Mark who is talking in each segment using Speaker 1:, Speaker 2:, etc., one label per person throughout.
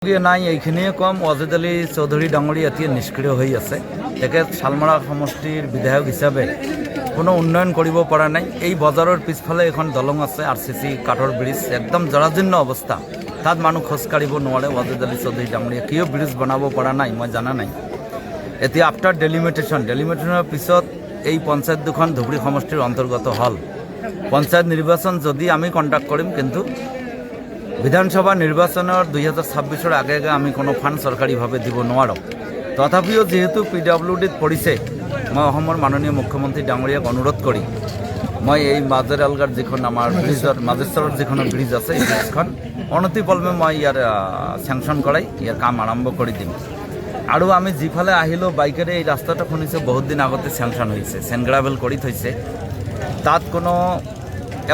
Speaker 1: নাই এইখিনিয়ে কম ওয়াজেদ আলী চৌধুৰী ডাঙৰীয়া এতিয়া নিষ্ক্ৰিয় হৈ আছে। তেখেত শালমৰা সমষ্টিৰ বিধায়ক হিচাপে কোনো উন্নয়ন কৰিব পৰা নাই। এই বজাৰৰ পিছফালে এখন দলং আছে, RCC কাঠৰ ব্ৰিজ, একদম জৰাজীৰ্ণ অৱস্থা। তাত মানুহ খোজ কাঢ়িব নোৱাৰে। ওয়াজেদ আলী চৌধুৰী ডাঙৰীয়া কিয় ব্ৰিজ বনাব পৰা নাই মই জানা নাই। এতিয়া আফটাৰ ডেলিমিটেশ্যনৰ পিছত এই পঞ্চায়ত দুখন ধুবুৰী সমষ্টিৰ অন্তৰ্গত হ'ল। পঞ্চায়ত নিৰ্বাচন যদি আমি কণ্টাক্ট কৰিম, কিন্তু বিধানসভা নিৰ্বাচনৰ 2026-ৰ আগে আমি কোনো ফাণ্ড চৰকাৰীভাৱে দিব নোৱাৰোঁ। তথাপিও যেহেতু PWDত পৰিছে, মই অসমৰ মাননীয় মুখ্যমন্ত্ৰী ডাঙৰীয়াক অনুৰোধ কৰি মই এই মাজেৰ আলগাৰ যিখন আমাৰ ব্ৰিজৰ মাজেশ্বৰৰ যিখন ব্ৰিজ আছে, এই ব্ৰিজখন অনতিপলমে মই ইয়াৰ চেংচন কৰাই ইয়াৰ কাম আৰম্ভ কৰি দিম। আৰু আমি যিফালে আহিলোঁ বাইকেৰে, এই ৰাস্তাটো শুনিছোঁ বহুত দিন আগতে চেংচন হৈছে, চেনগ্ৰাভেল কৰি থৈছে, তাত কোনো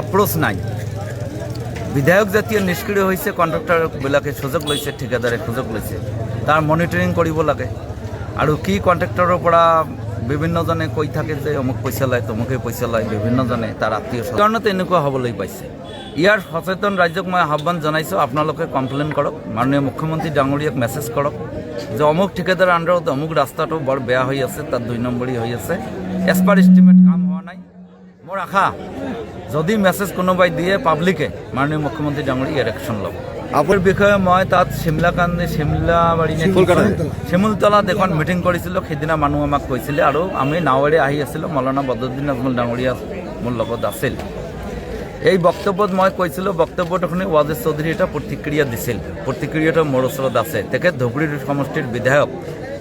Speaker 1: এপ্ৰ'চ নাই। বিধায়ক জাতীয় নিষ্ক্ৰিয় হৈছে, কণ্ট্ৰেক্টৰবিলাকে সুযোগ লৈছে, ঠিকাদাৰে সুযোগ লৈছে, তাৰ মনিটৰিং কৰিব লাগে। আৰু কি কণ্ট্ৰেক্টৰৰ পৰা বিভিন্নজনে কৈ থাকে যে অমুক পইচা লয়, তমুকে পইচা লয়, বিভিন্নজনে তাৰ আত্মীয় কাৰণতে এনেকুৱা হ'বলৈ পাইছে। ইয়াৰ সচেতন ৰাজ্যক মই আহ্বান জনাইছোঁ, আপোনালোকে কমপ্লেইন কৰক, মাননীয় মুখ্যমন্ত্ৰী ডাঙৰীয়াক মেছেজ কৰক যে অমুক ঠিকাদাৰ আণ্ডাৰত অমুক ৰাস্তাটো বৰ বেয়া হৈ আছে, তাত 2 নম্বৰী হৈ আছে, এজ পাৰ এষ্টিমেট কাম হোৱা নাই। মোৰ আশা যদি মেছেজ কোনোবাই দিয়ে পাব্লিকে, মাননীয় মুখ্যমন্ত্ৰী ডাঙৰীয়া ইয়াৰ একশ্যন ল'ব। আপোনাৰ বিষয়ে মই তাত শিমুলতলাত এখন মিটিং কৰিছিলোঁ, সেইদিনা মানুহ আমাক কৈছিলে, আৰু আমি নাৱেৰে আহি আছিলোঁ, মৌলানা বদৰুদ্দিন আজমল ডাঙৰীয়া মোৰ লগত আছিল। এই বক্তব্যত মই কৈছিলোঁ, বক্তব্যটো শুনি ওয়াজেদ চৌধুৰী এটা প্ৰতিক্ৰিয়া দিছিল, প্ৰতিক্ৰিয়াটো মোৰ ওচৰত আছে। তেখেত ধুবুৰী সমষ্টিৰ বিধায়ক।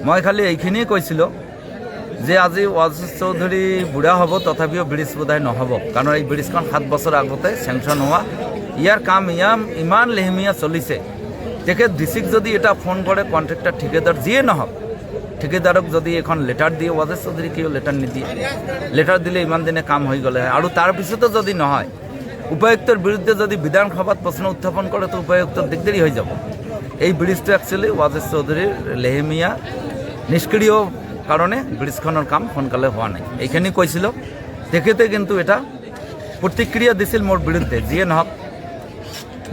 Speaker 1: মই খালি এইখিনিয়ে কৈছিলোঁ যে আজি ওয়াজেদ চৌধুৰী বুঢ়া হ'ব, তথাপিও ব্ৰিজ বোধহয় নহ'ব, কাৰণ এই ব্ৰিজখন 7 বছৰ আগতে চেংচন হোৱা, ইয়াৰ কাম ইমান লেহেমীয়া চলিছে। তেখেত ডিচিক যদি এটা ফোন কৰে, কণ্ট্ৰেক্টৰ ঠিকাদাৰ যিয়ে নহওক, ঠিকাদাৰক যদি এখন লেটাৰ দিয়ে, ওয়াজেদ চৌধুৰী কিয় লেটাৰ নিদিয়ে? লেটাৰ দিলে ইমান দিনে কাম হৈ গ'লে হয়। আৰু তাৰপিছতো যদি নহয়, উপায়ুক্তৰ বিৰুদ্ধে যদি বিধানসভাত প্ৰশ্ন উত্থাপন কৰে, তো উপায়ুক্তৰ দিগদাৰী হৈ যাব। এই ব্ৰিজটো একচুৱেলি ওয়াজেদ চৌধুৰীৰ লেহেমীয়া নিষ্ক্ৰিয় কাৰণে ব্ৰিজখনৰ কাম সোনকালে হোৱা নাই, এইখিনি কৈছিলোঁ। তেখেতে কিন্তু এটা প্ৰতিক্ৰিয়া দিছিল মোৰ বিৰুদ্ধে। যিয়ে নহওক,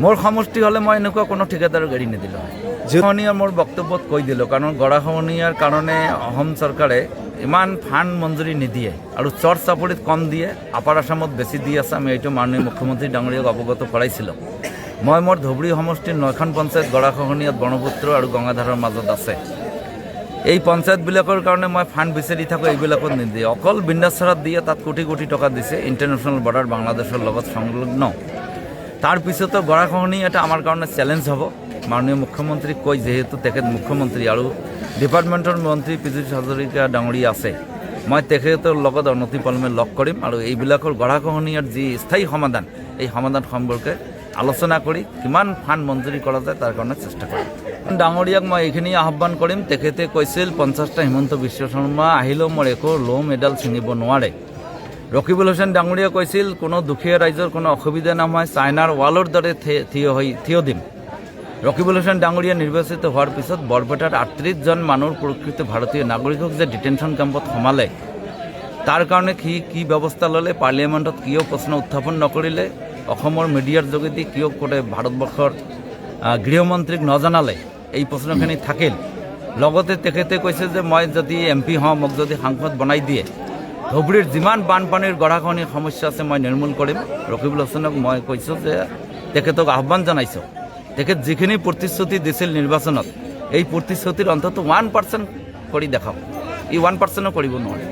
Speaker 1: মোৰ সমষ্টি হ'লে মই এনেকুৱা কোনো ঠিকাদাৰক এৰি নিদিলোঁ। গৰাখহনীয়া মোৰ বক্তব্যত কৈ দিলোঁ, কাৰণ গৰাখহনীয়াৰ কাৰণে অসম চৰকাৰে ইমান ফাণ্ড মঞ্জুৰি নিদিয়ে, আৰু চৰ চাপৰিত কম দিয়ে, আপাৰ আছামত বেছি দি আছে। আমি এইটো মাননীয় মুখ্যমন্ত্ৰী ডাঙৰীয়াক অৱগত কৰাইছিলোঁ। মই মোৰ ধুবুৰী সমষ্টিৰ 9খন পঞ্চায়ত গৰাখহনীয়াত ব্ৰহ্মপুত্ৰ আৰু গংগাধাৰৰ মাজত আছে। এই পঞ্চায়তবিলাকৰ কাৰণে মই ফাণ্ড বিচাৰি থাকোঁ, এইবিলাকত নিদিয়ে, অকল বিন্দাছাৰাত দিয়ে, তাত কোটি কোটি টকা দিছে, ইণ্টাৰনেশ্যনেল বৰ্ডাৰ বাংলাদেশৰ লগত সংলগ্ন। তাৰপিছতো গৰাখহনী এটা আমাৰ কাৰণে চেলেঞ্জ হ'ব। মাননীয় মুখ্যমন্ত্ৰীক কৈ, যিহেতু তেখেত মুখ্যমন্ত্ৰী আৰু ডিপাৰ্টমেণ্টৰ মন্ত্ৰী পীযুষ হাজৰিকা ডাঙৰীয়া আছে, মই তেখেতৰ লগত অনতিপলমে লগ কৰিম, আৰু এইবিলাকৰ গৰাখহনীয়াৰ যি স্থায়ী সমাধান, এই সমাধান সম্পৰ্কে আলোচনা কৰি কিমান ফাণ্ড মঞ্জুৰি কৰা যায় তাৰ কাৰণে চেষ্টা কৰিম। ডাঙৰীয়াক মই এইখিনি আহ্বান কৰিম। তেখেতে কৈছিল 50টা হিমন্ত বিশ্ব শৰ্মা আহিলেও মোৰ একো লোম এডাল ছিঙিব নোৱাৰে। ৰকিবুল হুছেইন ডাঙৰীয়া কৈছিল, কোনো দুখীয়া ৰাইজৰ কোনো অসুবিধা নহয়, চাইনাৰ ৱালৰ দৰে থিয় দিম। ৰকিবুল হুছেইন ডাঙৰীয়া নিৰ্বাচিত হোৱাৰ পিছত বৰপেটাৰ 38জন মানুহৰ প্ৰকৃত ভাৰতীয় নাগৰিকক যে ডিটেনশ্যন কেম্পত সোমালে, তাৰ কাৰণে কি ব্যৱস্থা ল'লে, পাৰ্লিয়ামেণ্টত কিয় প্ৰশ্ন উত্থাপন নকৰিলে, অসমৰ মিডিয়াৰ যোগেদি কিয় কৰে ভাৰতবৰ্ষৰ গৃহমন্ত্ৰীক নজনালে, এই প্ৰশ্নখিনি থাকিল। লগতে তেখেতে কৈছে যে মই যদি MP হওঁ, মোক যদি সাংসদ বনাই দিয়ে, ধুবুৰীৰ যিমান বানপানীৰ গৰাখহনীৰ সমস্যা আছে মই নিৰ্মূল কৰিম। ৰকিবুল হুছেইনক মই কৈছোঁ যে তেখেতক আহ্বান জনাইছোঁ, তেখেত যিখিনি প্ৰতিশ্ৰুতি দিছিল নিৰ্বাচনত, এই প্ৰতিশ্ৰুতিৰ অন্তত 1% কৰি দেখাওক। ই 1%ও কৰিব নোৱাৰে।